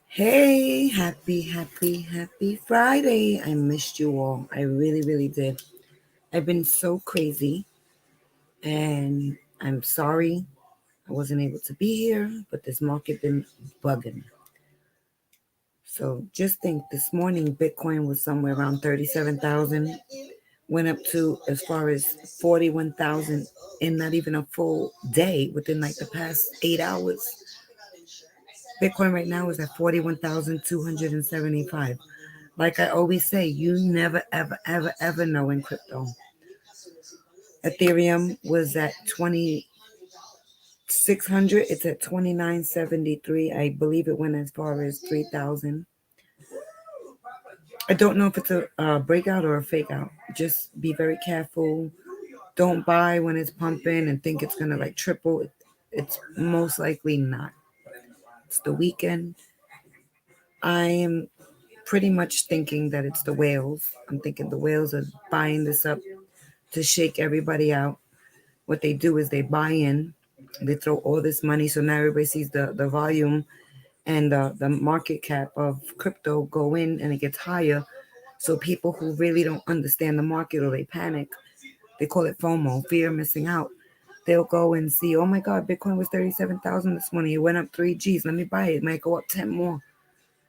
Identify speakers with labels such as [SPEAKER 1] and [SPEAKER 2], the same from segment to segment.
[SPEAKER 1] Hey, happy Friday. I missed you all. I really, really did. I've been so crazy and I'm sorry I wasn't able to be here, but this market been bugging. So just think this morning Bitcoin was somewhere around 37,000, went up to as far as 41,000 in not even a full day within like the past 8 hours. Bitcoin right now is at 41,275. Like I always say, you never, ever know in crypto. Ethereum was at 2,600. It's at 2,973. I believe it went as far as 3,000. I don't know if it's a breakout or a fake out. Just be very careful. Don't buy when it's pumping and think it's gonna like triple. It's most likely not. It's the weekend. I am pretty much thinking that it's the whales. I'm thinking the whales are buying this up to shake everybody out. What they do is they buy in, they throw all this money, so now everybody sees the volume and the market cap of crypto go in and it gets higher. So people who really don't understand the market or they panic, they call it FOMO, fear of missing out. They'll go and see, oh my God, Bitcoin was 37,000 this morning. It went up 3 G's. Let me buy it. It might go up 10 more.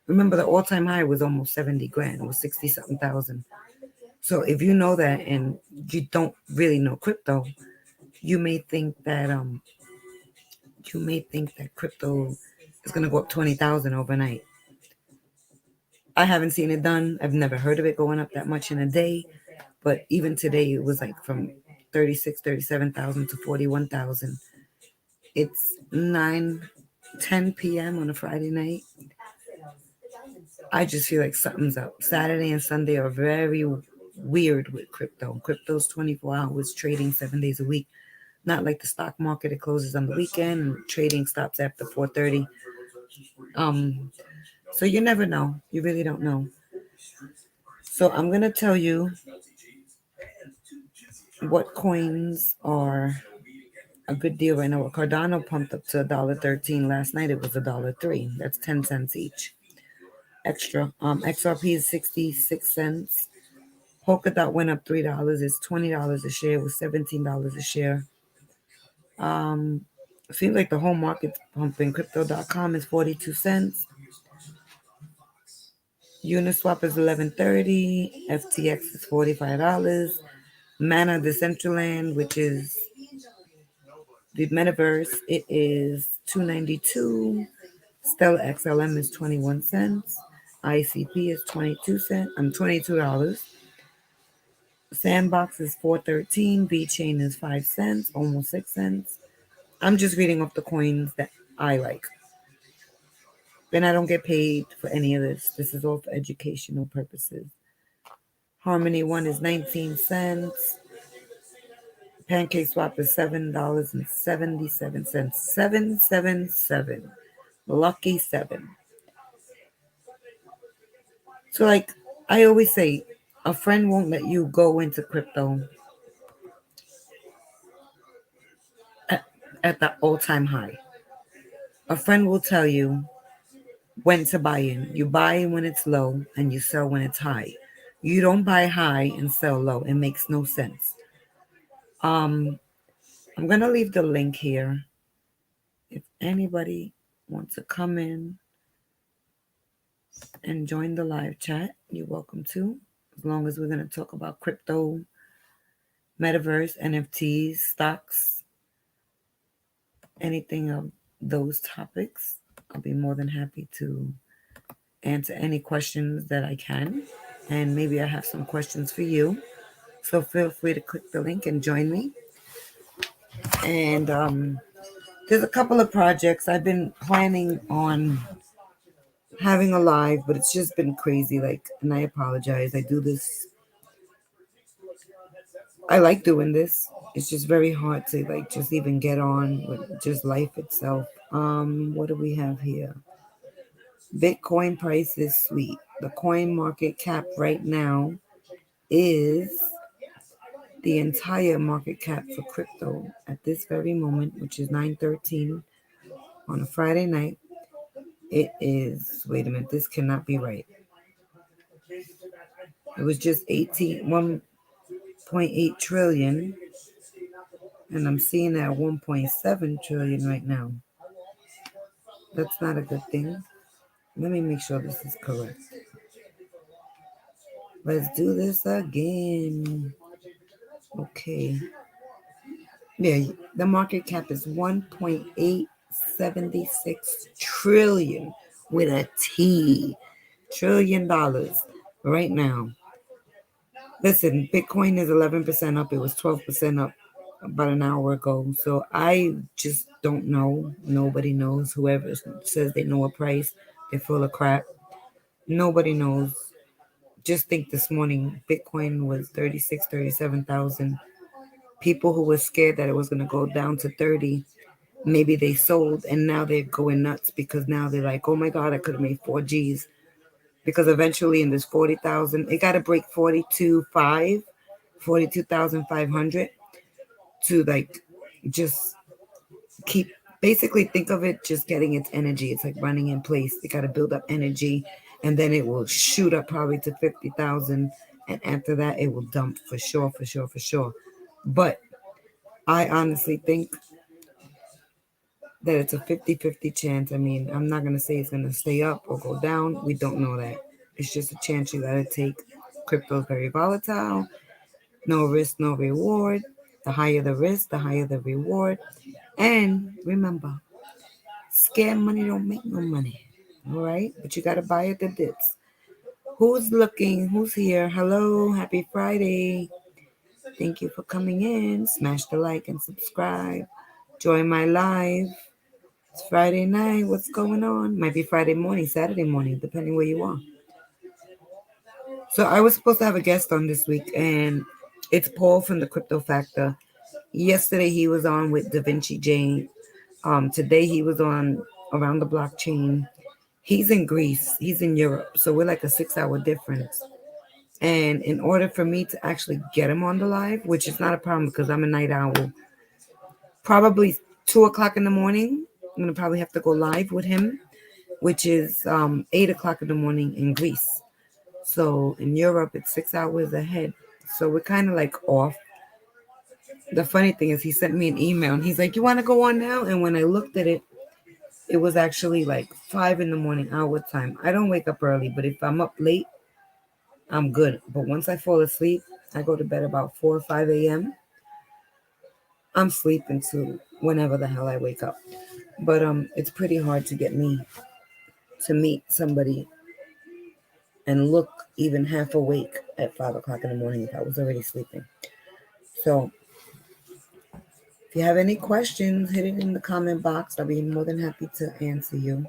[SPEAKER 1] Remember, the all time high was almost 70 grand. It was 60 something thousand. So if you know that and you don't really know crypto, you may think that crypto is gonna go up 20,000 overnight. I haven't seen it done. I've never heard of it going up that much in a day. But even today, it was like from 36, 37,000 to 41,000. It's 9:10 p.m. on a Friday night. I just feel like something's up. Saturday and Sunday are very weird with crypto. Crypto's 24 hours trading 7 days a week. Not like the stock market, it closes on the weekend and trading stops after 4:30. Um, so you never know. You really don't know. So I'm gonna tell you what coins are a good deal right now. Cardano pumped up to $1.13 last night. It was $1.03. That's 10 cents each. Extra. XRP is 66 cents. Polkadot went up $3. It's $20 a share. It was $17 a share. Um, Seems like the whole market's pumping. Crypto.com is 42 cents. Uniswap is 11.30. FTX is $45. Mana Decentraland, which is the metaverse, it is $2.92. Stellar XLM is 21 cents. ICP is 22 cents. $22. Sandbox is 4.13. B Chain is 5 cents, almost 6 cents. I'm just reading off the coins that I like. Then I don't get paid for any of this. This is all for educational purposes. Harmony One is 19 cents. Pancake Swap is $7.77. 777. Lucky 7. So like I always say, a friend won't let you go into crypto at, at the all-time high. A friend will tell you when to buy in. You buy in when it's low and you sell when it's high. You don't buy high and sell low. It makes no sense. Um, I'm gonna leave the link here. If anybody wants to come in and join the live chat, you're welcome to. As long as we're gonna talk about crypto, metaverse, NFTs, stocks, anything of those topics, I'll be more than happy to answer any questions that I can. And maybe I have some questions for you. So feel free to click the link and join me. And there's a couple of projects I've been planning on having a live, but it's just been crazy. Like, and I apologize. I do this. I like doing this. It's just very hard to like just even get on with just life itself. What do we have here? Bitcoin price is sweet. The coin market cap right now is the entire market cap for crypto at this very moment, which is 913, on a Friday night. It is, wait a minute, this cannot be right. It was just 1.8 trillion, and I'm seeing that 1.7 trillion right now. That's not a good thing. Let me make sure this is correct. Let's do this again. Okay. Yeah, the market cap is 1.876 trillion with a T. Trillion dollars right now. Listen, Bitcoin is 11% up. It was 12% up about an hour ago. So I just don't know. Nobody knows. Whoever says they know a price, they're full of crap. Nobody knows. Just think this morning, Bitcoin was 36, 37,000. People who were scared that it was going to go down to 30, maybe they sold and now they're going nuts because now they're like, oh my God, I could have made 4Gs. Because eventually in this 40,000, it got to break 42,500 to like just keep, basically think of it just getting its energy. It's like running in place. They got to build up energy and then it will shoot up probably to 50,000. And after that, it will dump for sure, for sure, for sure. But I honestly think that it's a 50-50 chance. I mean, I'm not going to say it's going to stay up or go down. We don't know that. It's just a chance you got to take. Crypto is very volatile. No risk, no reward. The higher the risk, the higher the reward. And remember, scare money don't make no money. All right? But you got to buy at the dips. Who's looking? Who's here? Hello. Happy Friday. Thank you for coming in. Smash the like and subscribe. Join my live. It's Friday night. What's going on? Might be Friday morning, Saturday morning, depending where you are. So I was supposed to have a guest on this week, and it's Paul from the Crypto Factor. Yesterday he was on with Da Vinci Jane. Today he was on Around the Blockchain. He's in Greece. He's in Europe. So we're like a 6-hour difference. And in order for me to actually get him on the live, which is not a problem because I'm a night owl, probably 2 o'clock in the morning, I'm going to probably have to go live with him, which is 8 o'clock in the morning in Greece. So in Europe, it's 6 hours ahead. So we're kind of like off. The funny thing is he sent me an email and he's like, you want to go on now? And when I looked at it, it was actually like 5 in the morning our time. I don't wake up early, but if I'm up late, I'm good. But once I fall asleep, I go to bed about 4 or 5 a.m. I'm sleeping to whenever the hell I wake up. But it's pretty hard to get me to meet somebody and look even half awake at 5 o'clock in the morning if I was already sleeping. So if you have any questions, hit it in the comment box. I'll be more than happy to answer you.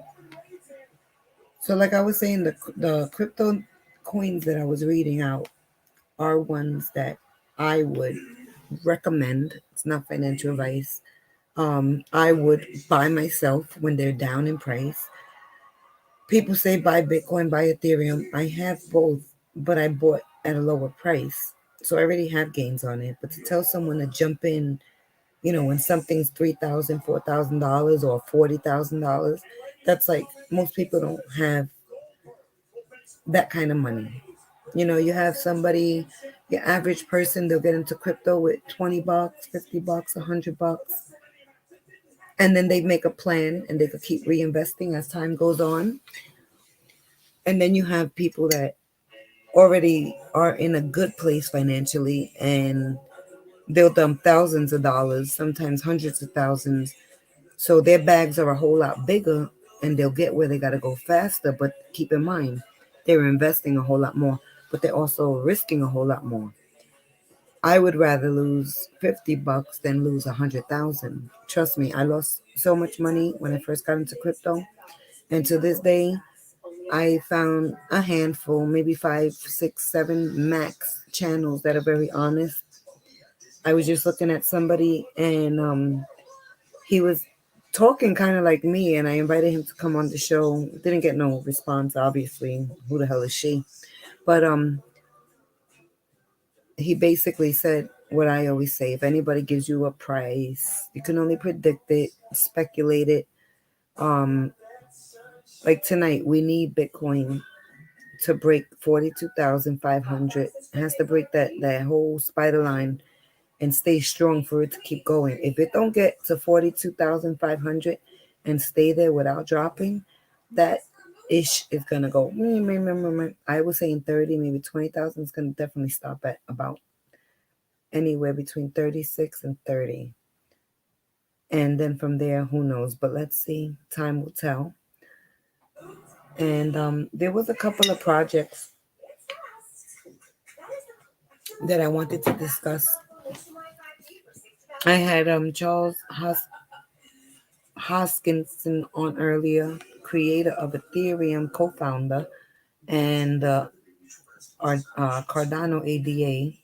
[SPEAKER 1] So like I was saying, the crypto coins that I was reading out are ones that I would recommend. It's not financial advice. I would buy myself when they're down in price. People say buy Bitcoin, buy Ethereum. I have both, but I bought at a lower price. So I already have gains on it. But to tell someone to jump in, when something's $3,000, $4,000 or $40,000, that's like most people don't have that kind of money. You have somebody, your average person, they'll get into crypto with $20, $50, $100, and then they make a plan and they could keep reinvesting as time goes on. And then you have people that already are in a good place financially and they'll dump thousands of dollars, sometimes hundreds of thousands. So their bags are a whole lot bigger and they'll get where they got to go faster. But keep in mind, they're investing a whole lot more, but they're also risking a whole lot more. I would rather lose $50 than lose 100,000. Trust me, I lost so much money when I first got into crypto. And to this day, I found a handful, maybe 5, 6, 7 max channels that are very honest. I was just looking at somebody and he was talking kind of like me, and I invited him to come on the show. Didn't get no response, obviously. Who the hell is she? But he basically said what I always say: if anybody gives you a price, you can only predict it, speculate it, Um, like tonight, we need Bitcoin to break 42,500. It has to break that whole spider line and stay strong for it to keep going. If it don't get to 42,500 and stay there without dropping, that ish is gonna go. I was saying 30, maybe 20,000 is gonna definitely stop at about anywhere between 36 and 30. And then from there, who knows? But let's see. Time will tell. And there was a couple of projects that I wanted to discuss. I had Charles Hoskinson on earlier, creator of Ethereum, co-founder, and Cardano ADA.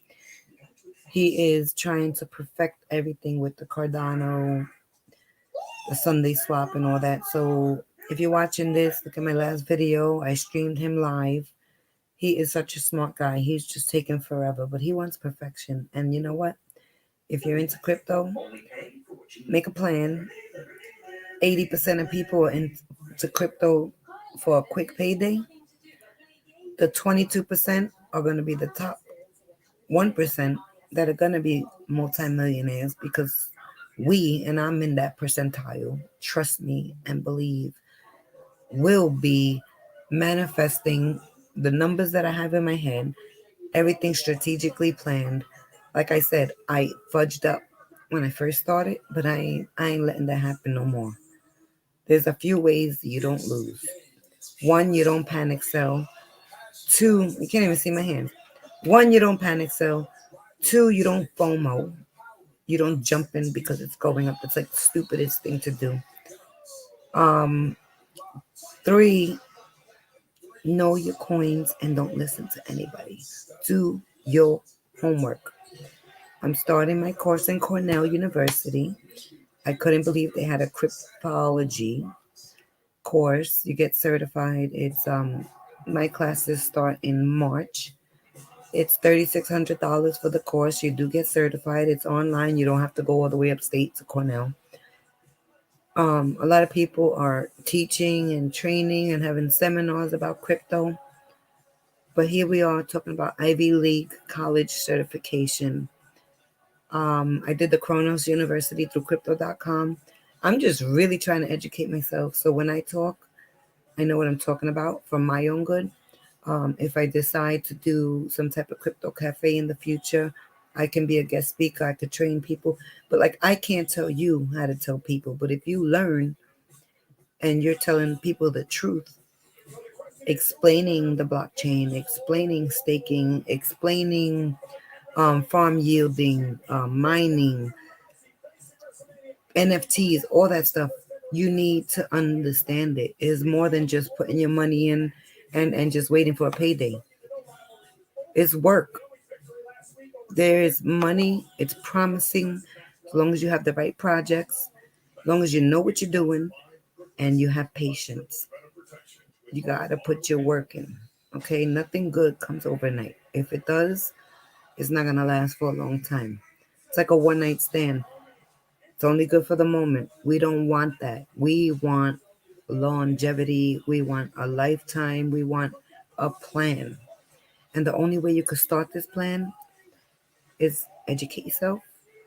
[SPEAKER 1] He is trying to perfect everything with the Cardano, the Sunday swap, and all that. So if you're watching this, look at my last video. I streamed him live. He is such a smart guy. He's just taking forever, but he wants perfection. And you know what? If you're into crypto, make a plan. 80% of people are into crypto for a quick payday. The 22% are going to be the top 1% that are going to be multimillionaires because we, and I'm in that percentile, trust me and believe, will be manifesting the numbers that I have in my head, everything strategically planned. Like I said, I fudged up when I first started, but I ain't letting that happen no more. There's a few ways you don't lose. One, you don't panic sell. Two, you can't even see my hands. One, you don't panic sell. Two, you don't FOMO. You don't jump in because it's going up. It's like the stupidest thing to do. Um, Three, know your coins and don't listen to anybody. Do your homework. I'm starting my course in Cornell University. I couldn't believe they had a cryptology course. You get certified. It's my classes start in March. It's $3,600 for the course. You do get certified. It's online. You don't have to go all the way upstate to Cornell. A lot of people are teaching and training and having seminars about crypto. But here we are talking about Ivy League college certification. I did the Kronos University through crypto.com. I'm just really trying to educate myself. So when I talk, I know what I'm talking about for my own good. If I decide to do some type of crypto cafe in the future, I can be a guest speaker. I could train people. But like, I can't tell you how to tell people. But if you learn and you're telling people the truth, explaining the blockchain, explaining staking, explaining farm yielding, mining, NFTs, all that stuff, you need to understand it. It's more than just putting your money in and just waiting for a payday. It's work. There is money. It's promising as long as you have the right projects, as long as you know what you're doing and you have patience. You got to put your work in. Okay, nothing good comes overnight. If it does, it's not going to last for a long time. It's like a one night stand. It's only good for the moment. We don't want that. We want longevity. We want a lifetime. We want a plan. And the only way you could start this plan is educate yourself,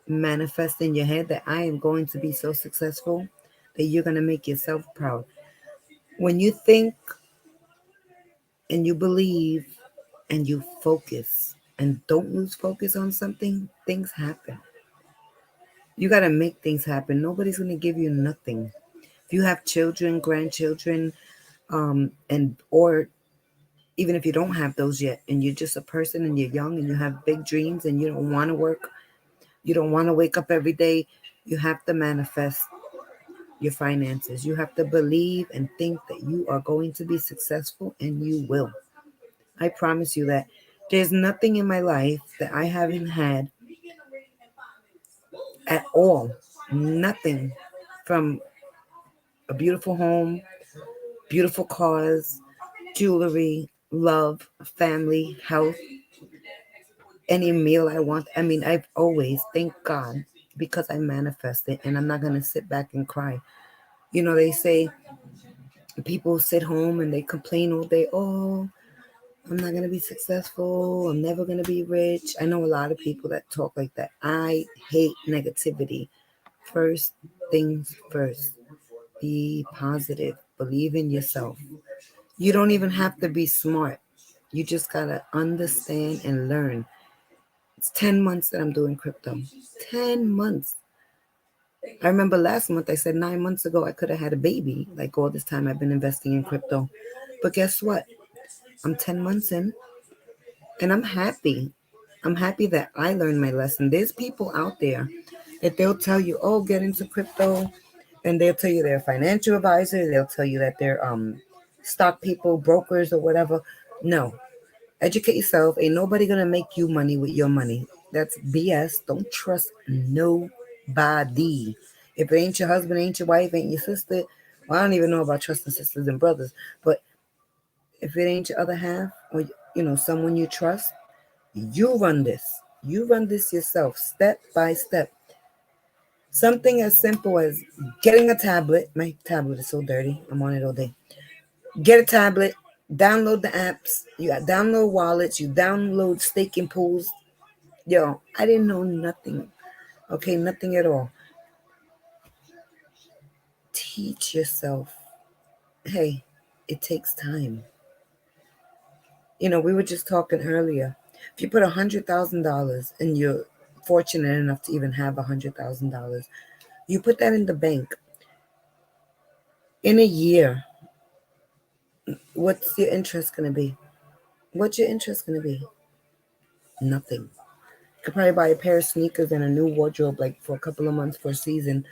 [SPEAKER 1] manifest in your head that I am going to be so successful that you're going to make yourself proud. When you think and you believe and you focus and don't lose focus on something, things happen. You got to make things happen. Nobody's going to give you nothing. If you have children, grandchildren, and or even if you don't have those yet and you're just a person and you're young and you have big dreams and you don't want to work, you don't want to wake up every day, you have to manifest your finances. You have to believe and think that you are going to be successful, and you will. I promise you that. There's nothing in my life that I haven't had at all. Nothing. From a beautiful home, beautiful cars, jewelry, love, family, health, any meal I want. I mean, I've always, thank God, because I manifested, and I'm not going to sit back and cry. They say people sit home and they complain all day. Oh, I'm not going to be successful. I'm never going to be rich. I know a lot of people that talk like that. I hate negativity. First things first. Be positive. Believe in yourself. You don't even have to be smart. You just got to understand and learn. It's 10 months that I'm doing crypto. 10 months. I remember last month I said 9 months ago I could have had a baby. Like all this time I've been investing in crypto. But guess what? I'm 10 months in and I'm happy. I'm happy that I learned my lesson. There's people out there that they'll tell you, oh, get into crypto. And they'll tell you they're financial advisors. They'll tell you that they're stock people, brokers, or whatever. No. Educate yourself. Ain't nobody gonna make you money with your money. That's BS. Don't trust nobody. If it ain't your husband, ain't your wife, ain't your sister. Well, I don't even know about trusting sisters and brothers. But if it ain't your other half or someone you trust, you run this. You run this yourself, step by step. Something as simple as getting a tablet. My tablet is so dirty. I'm on it all day. Get a tablet, download the apps. You got download wallets. You download staking pools. Yo, I didn't know nothing. Okay, nothing at all. Teach yourself. Hey, it takes time. We were just talking earlier. If you put $100,000 and you're fortunate enough to even have $100,000, you put that in the bank. In a year, what's your interest going to be? What's your interest going to be? Nothing. You could probably buy a pair of sneakers and a new wardrobe like for a couple of months for a season.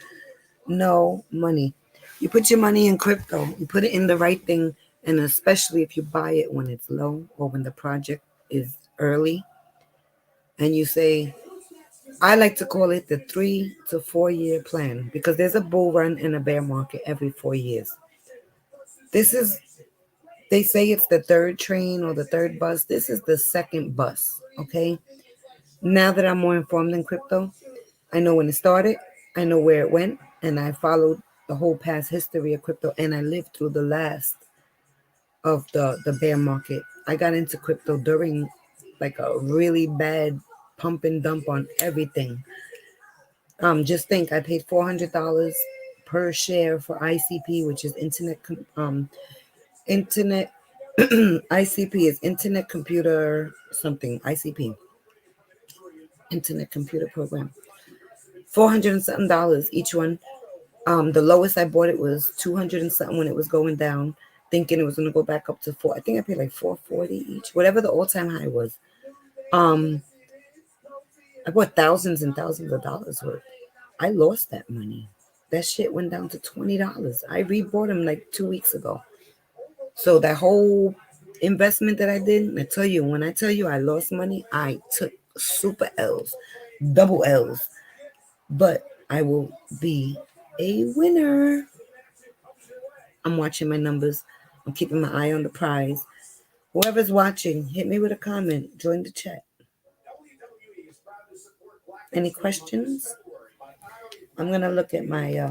[SPEAKER 1] No money. You put your money in crypto. You put it in the right thing, and especially if you buy it when it's low or when the project is early, and you say, I like to call it the 3 to 4 year plan because there's a bull run and a bear market every 4 years. This is, they say it's the third train or the third bus. This is the second bus. Okay. Now that I'm more informed in crypto, I know when it started, I know where it went, and I followed the whole past history of crypto, and I lived through the last of the bear market. I got into crypto during like a really bad pump and dump on everything. Just think, I paid $400 per share for ICP, which is internet ICP is internet computer something ICP, internet computer program. 400 and something dollars each one. The lowest I bought it was 200 and something when it was going down, thinking it was gonna go back up to four. I think I paid like 440 each, whatever the all-time high was. Um, I bought thousands and thousands of dollars worth. I lost that money. That shit went down to $20. I rebought them like 2 weeks ago. So that whole investment that I did, I tell you, when I tell you I lost money, I took super L's, double L's. But I will be a winner. I'm watching my numbers. I'm keeping my eye on the prize. Whoever's watching, hit me with a comment. Join the chat. Any questions? I'm going to look at my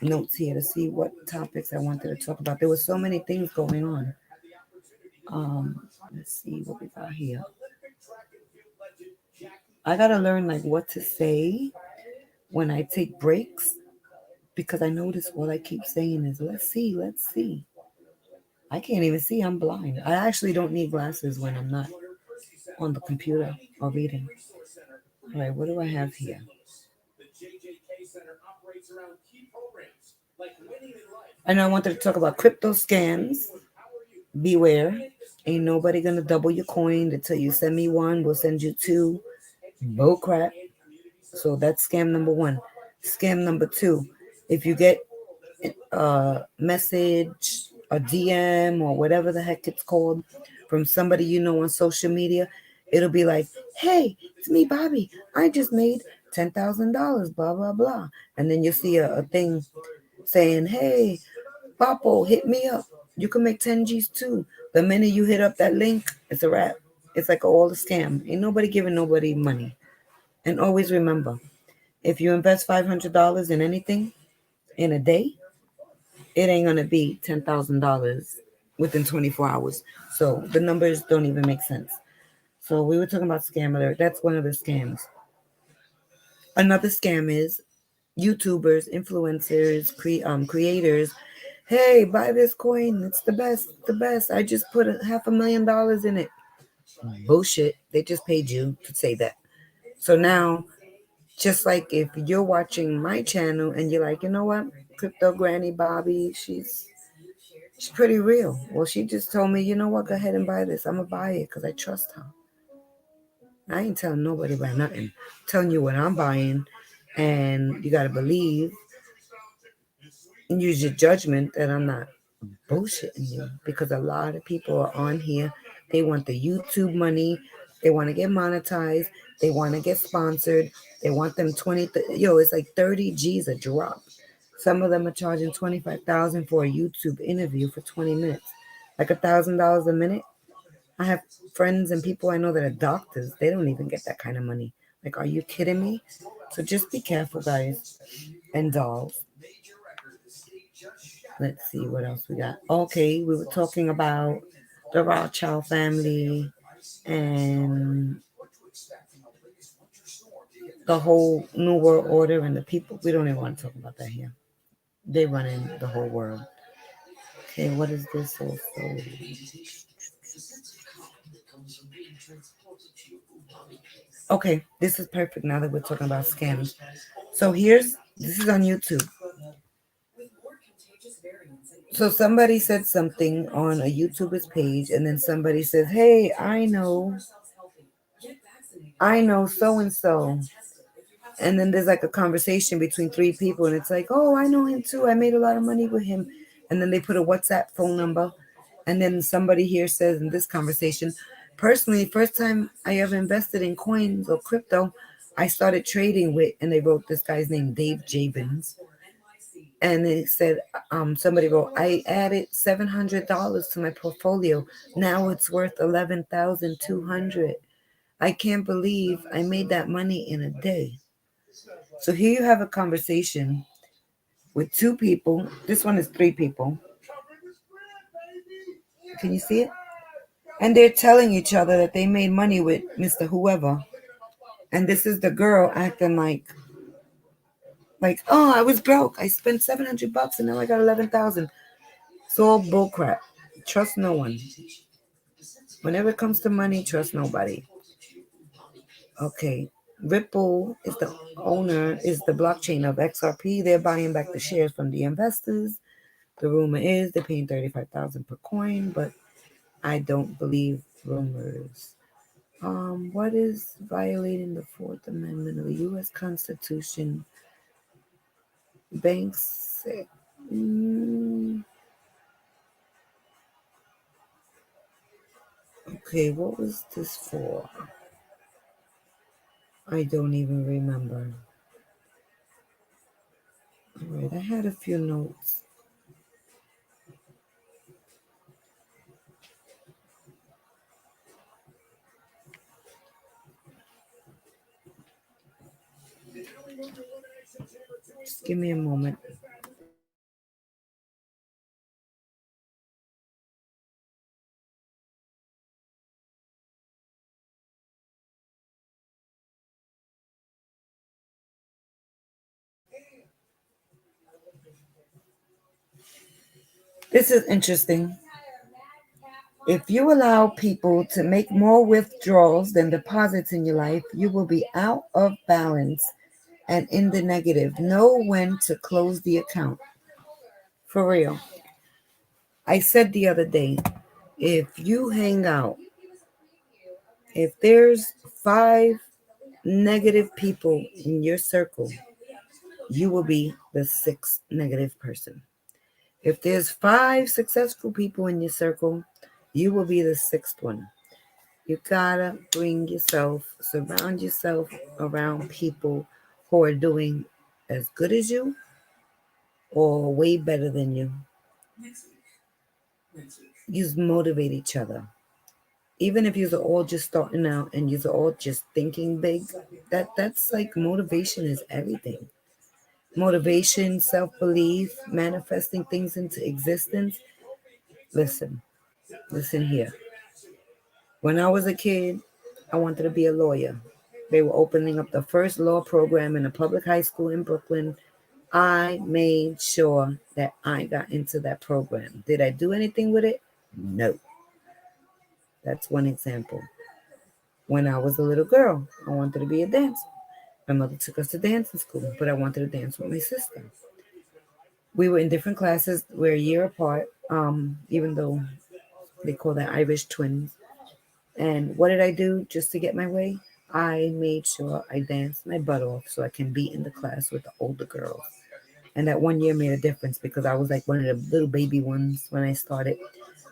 [SPEAKER 1] notes here to see what topics I wanted to talk about. There were so many things going on. Let's see what we got here. I got to learn like what to say when I take breaks because I notice all I keep saying is, let's see, let's see. I can't even see. I'm blind. I actually don't need glasses when I'm not on the computer or reading. All right, what do I have here? I know I wanted to talk about crypto scams. Beware. Ain't nobody gonna double your coin. They tell you send me one, we'll send you two. Bull crap. So that's scam number one. Scam number two. If you get a message, a DM, or whatever the heck it's called from somebody you know on social media, it'll be like, hey, it's me, Bobby. I just made $10,000, blah, blah, blah. And then you see a thing saying, hey, Papo, hit me up. You can make 10 G's too. The minute you hit up that link, it's a wrap. It's like all a scam. Ain't nobody giving nobody money. And always remember, if you invest $500 in anything in a day, it ain't gonna be $10,000 within 24 hours. So the numbers don't even make sense. So we were talking about scam alert. That's one of the scams. Another scam is YouTubers, influencers, creators. Hey, buy this coin. It's the best. The best. I just put $500,000 in it. Bullshit. They just paid you to say that. So now, just like if you're watching my channel and you're like, you know what, Crypto Granny Bobby, she's pretty real. Well, she just told me, you know what, go ahead and buy this. I'm gonna buy it because I trust her. I ain't telling nobody about nothing. I'm telling you what I'm buying, and you gotta believe and use your judgment that I'm not bullshitting you, because a lot of people are on here. They want the YouTube money. They want to get monetized. They want to get sponsored. They want them 20. It's like 30 G's a drop. Some of them are charging 25,000 for a YouTube interview for 20 minutes, like $1,000 a minute. I have friends and people I know that are doctors. They don't even get that kind of money. Like, are you kidding me? So just be careful, guys. And dolls. Let's see what else we got. Okay, we were talking about the Rothschild family and the whole New World Order and the people. We don't even want to talk about that here. They run in the whole world. Okay, what is this also? Okay, this is perfect now that we're talking about scams. So this is on YouTube. So somebody said something on a YouTuber's page, and then somebody says, "Hey, I know so and so." And then there's like a conversation between three people, and it's like, "Oh, I know him too. I made a lot of money with him." And then they put a WhatsApp phone number, and then somebody here says in this conversation, "Personally, first time I ever invested in coins or crypto, I started trading with," and they wrote this guy's name, Dave Jabins. And they said, somebody wrote, "I added $700 to my portfolio. Now it's worth 11,200. I can't believe I made that money in a day." So here you have a conversation with two people. This one is three people. Can you see it? And they're telling each other that they made money with Mr. Whoever. And this is the girl acting like, "Oh, I was broke. I spent $700 and now I got 11,000." It's all bullcrap. Trust no one. Whenever it comes to money, trust nobody. Okay. Ripple is the blockchain of XRP. They're buying back the shares from the investors. The rumor is they're paying 35,000 per coin, but I don't believe rumors. What is violating the Fourth Amendment of the U.S. Constitution? Banks. Mm, okay, what was this for? I don't even remember. All right, I had a few notes. Just give me a moment. This is interesting. If you allow people to make more withdrawals than deposits in your life, you will be out of balance and in the negative. Know when to close the account. For real. I said the other day, if you hang out, if there's 5 negative people in your circle, you will be the 6th negative person. If there's 5 successful people in your circle, you will be the 6th one. You gotta surround yourself around people who are doing as good as you or way better than you. You motivate each other. Even if you're all just starting out and you're all just thinking big, that's like motivation is everything. motivation, self-belief, manifesting things into existence. Listen, listen here. When I was a kid, I wanted to be a lawyer. They were opening up the first law program in a public high school in Brooklyn. I made sure that I got into that program. Did I do anything with it? No. That's one example. When I was a little girl, I wanted to be a dancer. My mother took us to dancing school, but I wanted to dance with my sister. We were in different classes. We're a year apart, even though they call that Irish twins. And what did I do just to get my way? I made sure I danced my butt off so I can be in the class with the older girls. And that one year made a difference because I was like one of the little baby ones when I started.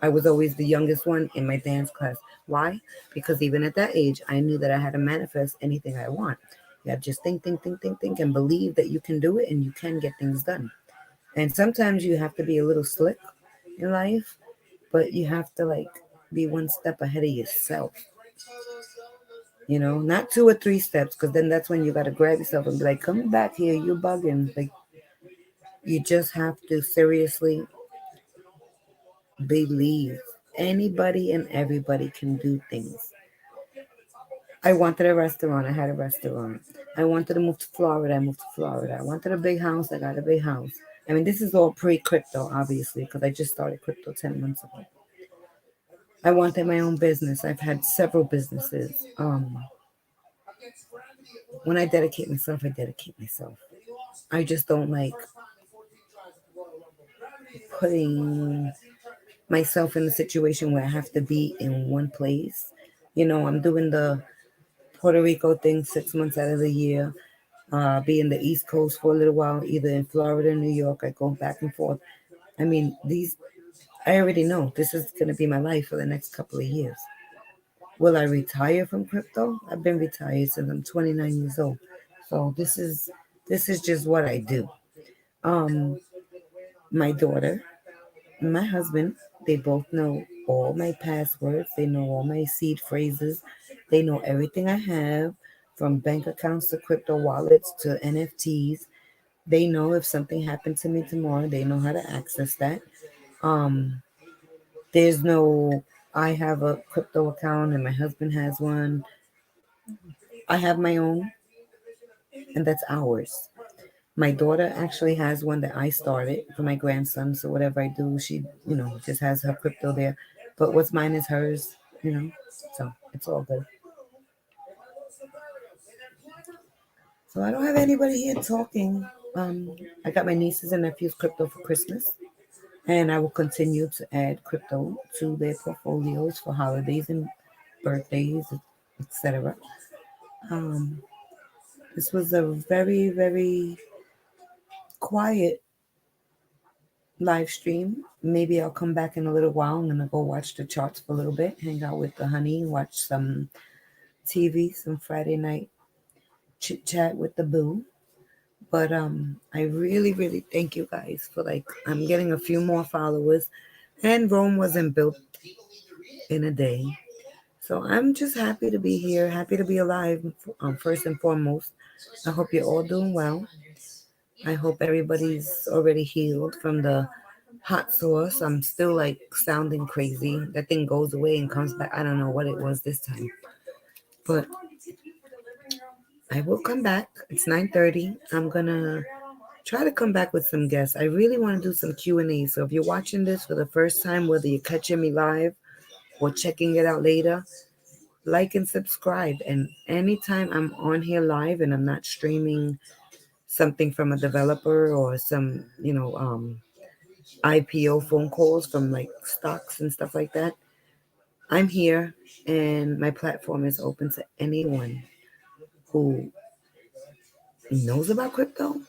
[SPEAKER 1] I was always the youngest one in my dance class. Why? Because even at that age, I knew that I had to manifest anything I want. You have to just think, and believe that you can do it and you can get things done. And sometimes you have to be a little slick in life, but you have to like be one step ahead of yourself. Not two or three steps, because then that's when you got to grab yourself and be like, come back here, you bugging. Like, you just have to seriously believe anybody and everybody can do things. I wanted a restaurant, I had a restaurant. I wanted to move to Florida, I moved to Florida. I wanted a big house, I got a big house. I mean, this is all pre-crypto, obviously, because I just started crypto 10 months ago. I wanted my own business. I've had several businesses. When I dedicate myself, I dedicate myself. I just don't like putting myself in a situation where I have to be in one place. I'm doing the Puerto Rico thing 6 months out of the year. Be in the East Coast for a little while, either in Florida or New York. I go back and forth. I mean, I already know this is going to be my life for the next couple of years. Will I retire from crypto? I've been retired since I'm 29 years old. So this is just what I do. Um, my daughter, my husband, they both know all my passwords. They know all my seed phrases. They know everything I have, from bank accounts to crypto wallets to NFTs. They know if something happened to me tomorrow, they know how to access that. Um, there's no, I have a crypto account and my husband has one. I have my own, and that's ours. My daughter actually has one that I started for my grandson. So whatever I do, she, just has her crypto there. But what's mine is hers, you know. So it's all good. So I don't have anybody here talking. Um, I got my nieces and nephews crypto for Christmas, and I will continue to add crypto to their portfolios for holidays and birthdays, etc. Um, this was a very, very quiet live stream. Maybe I'll come back in a little while. I'm gonna go watch the charts for a little bit, hang out with the honey, watch some TV, some Friday night chit chat with the boo. But I really, really thank you guys for, like, I'm getting a few more followers, and Rome wasn't built in a day. So I'm just happy to be here, happy to be alive. First and foremost, I hope you're all doing well. I hope everybody's already healed from the hot sauce. I'm still like sounding crazy. That thing goes away and comes back. I don't know what it was this time, but I will come back. It's 9:30. I'm gonna try to come back with some guests. I really want to do some Q&A. So if you're watching this for the first time, whether you're catching me live or checking it out later, like and subscribe. And anytime I'm on here live and I'm not streaming something from a developer or some, IPO phone calls from like stocks and stuff like that, I'm here, and my platform is open to anyone who knows about crypto,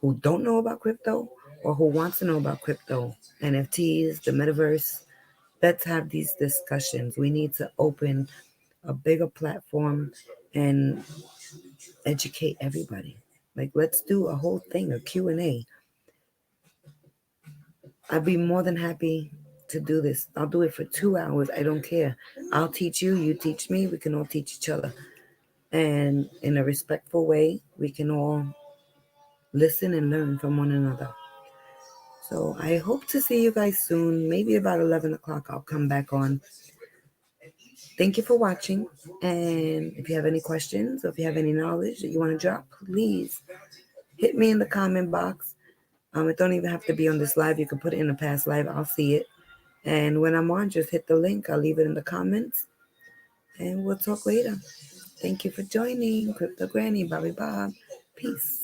[SPEAKER 1] who don't know about crypto, or who wants to know about crypto, NFTs, the metaverse. Let's have these discussions. We need to open a bigger platform and educate everybody. Like, let's do a whole thing, a Q&A. I'd be more than happy to do this. I'll do it for 2 hours. I don't care. I'll teach you, you teach me. We can all teach each other. And in a respectful way, we can all listen and learn from one another. So I hope to see you guys soon. Maybe about 11 o'clock I'll come back on. Thank you for watching. And if you have any questions or if you have any knowledge that you want to drop, please hit me in the comment box. It don't even have to be on this live. You can put it in a past live. I'll see it. And when I'm on, just hit the link. I'll leave it in the comments. And we'll talk later. Thank you for joining. Crypto Granny, Bobby Bob. Peace.